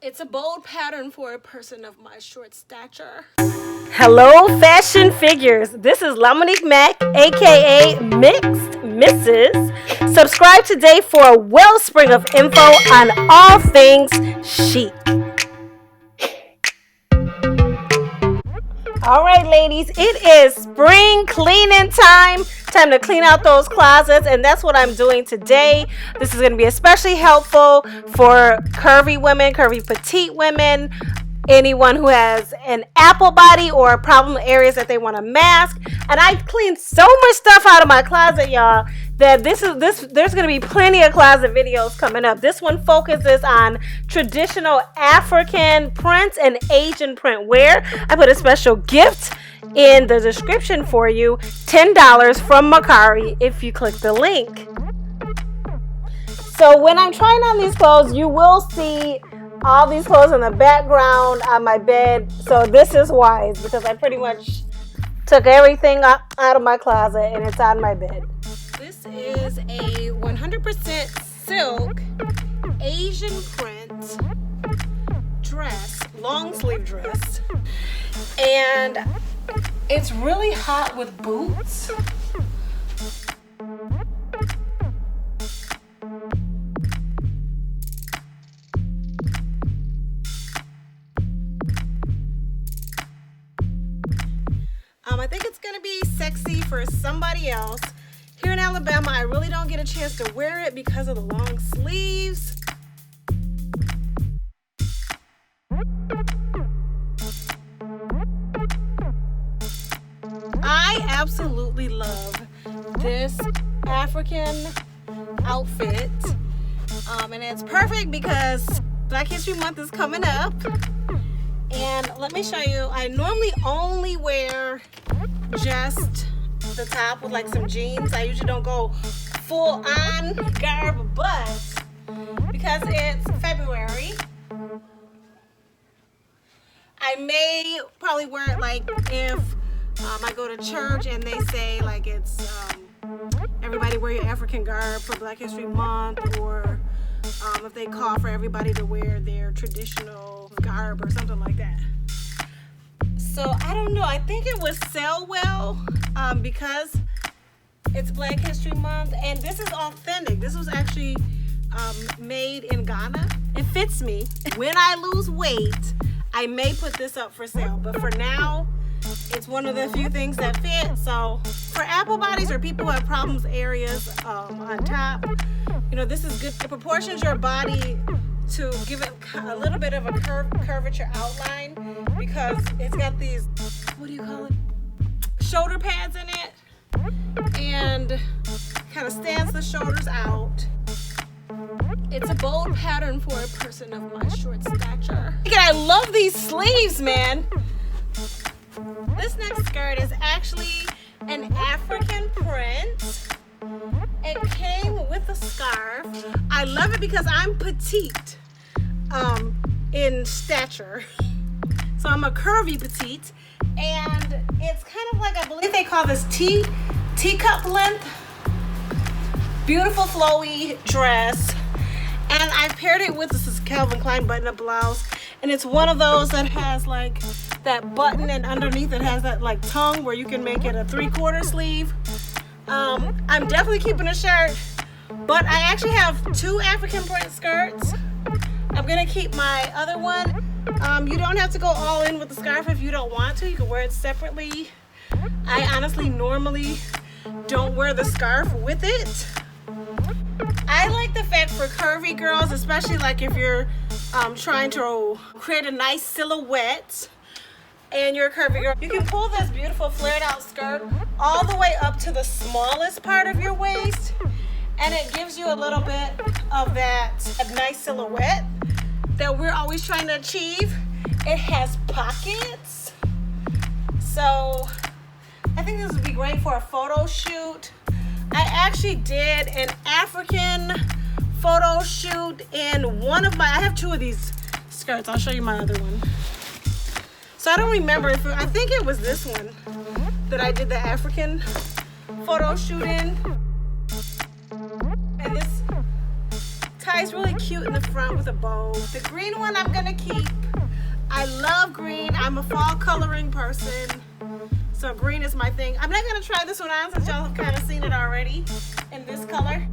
It's a bold pattern for a person of my short stature. Hello, fashion figures. This is Lamonique Mack, aka Mixed Mrs. Subscribe today for a wellspring of info on all things chic. All right, ladies, it is spring cleaning time. Time to clean out those closets, and that's what I'm doing today. This is going to be especially helpful for curvy women, curvy petite women, anyone who has an apple body or problem areas that they want to mask. And I cleaned so much stuff out of my closet, y'all, that there's going to be plenty of closet videos coming up. This one focuses on traditional African prints and Asian print wear. I put a special gift in the description for you, $10 from MERCARI if you click the link. So when I'm trying on these clothes, you will see all these clothes in the background on my bed. So this is wise because I pretty much took everything out of my closet and it's on my bed. This is a 100% silk Asian print dress, long sleeve dress, and it's really hot with boots. I think it's going to be sexy for somebody else. Here in Alabama, I really don't get a chance to wear it because of the long sleeves. I absolutely love this African outfit. And it's perfect because Black History Month is coming up. And let me show you, I normally only wear just the top with like some jeans. I usually don't go full on garb, but because it's February, I may probably wear it like if I go to church and they say like it's everybody wear your African garb for Black History Month, or if they call for everybody to wear their traditional garb or something like that. So I don't know, I think it would sell well because it's Black History Month, and this is authentic. This was actually made in Ghana. It fits me. When I lose weight, I may put this up for sale, but for now, it's one of the few things that fit. So for apple bodies or people who have problems areas on top, you know, this is good. It proportions your body to give it a little bit of a curvature outline because it's got these, what do you call it? Shoulder pads in it, and kind of stands the shoulders out. It's a bold pattern for a person of my short stature. And I love these sleeves, man. This next skirt is actually an African print. It came with a scarf. I love it because I'm petite in stature. So I'm a curvy petite, and it's kind of like, I believe they call this teacup length. Beautiful flowy dress. And I paired it with this Calvin Klein button-up blouse, and it's one of those that has like that button, and underneath it has that like tongue where you can make it a 3/4 sleeve. I'm definitely keeping a shirt, but I actually have two African print skirts. I'm gonna keep my other one. You don't have to go all in with the scarf if you don't want to. You can wear it separately. I honestly normally don't wear the scarf with it. I like the fact for curvy girls, especially like if you're trying to create a nice silhouette and you're a curvy girl, you can pull this beautiful flared out skirt all the way up to the smallest part of your waist, and it gives you a little bit of that nice silhouette that we're always trying to achieve. It has pockets, so I think this would be great for a photo shoot. I actually did an African photo shoot in one of my, I have two of these skirts. I'll show you my other one. So I don't remember if I think it was this one that I did the African photo shoot in. And this ties really cute in the front with a bow. The green one I'm gonna keep. I love green. I'm a fall coloring person, so green is my thing. I'm not gonna try this one on since y'all have kind of seen it already in this color.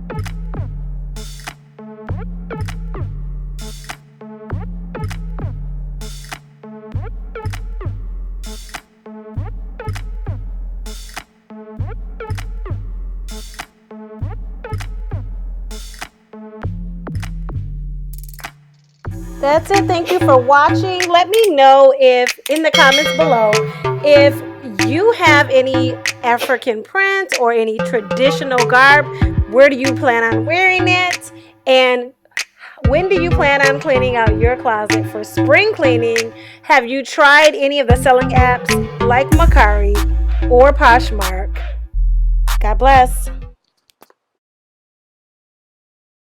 That's it. Thank you for watching. Let me know if in the comments below if you have any African print or any traditional garb. Where do you plan on wearing it? And when do you plan on cleaning out your closet for spring cleaning? Have you tried any of the selling apps like MERCARI or POSHMARK? God bless.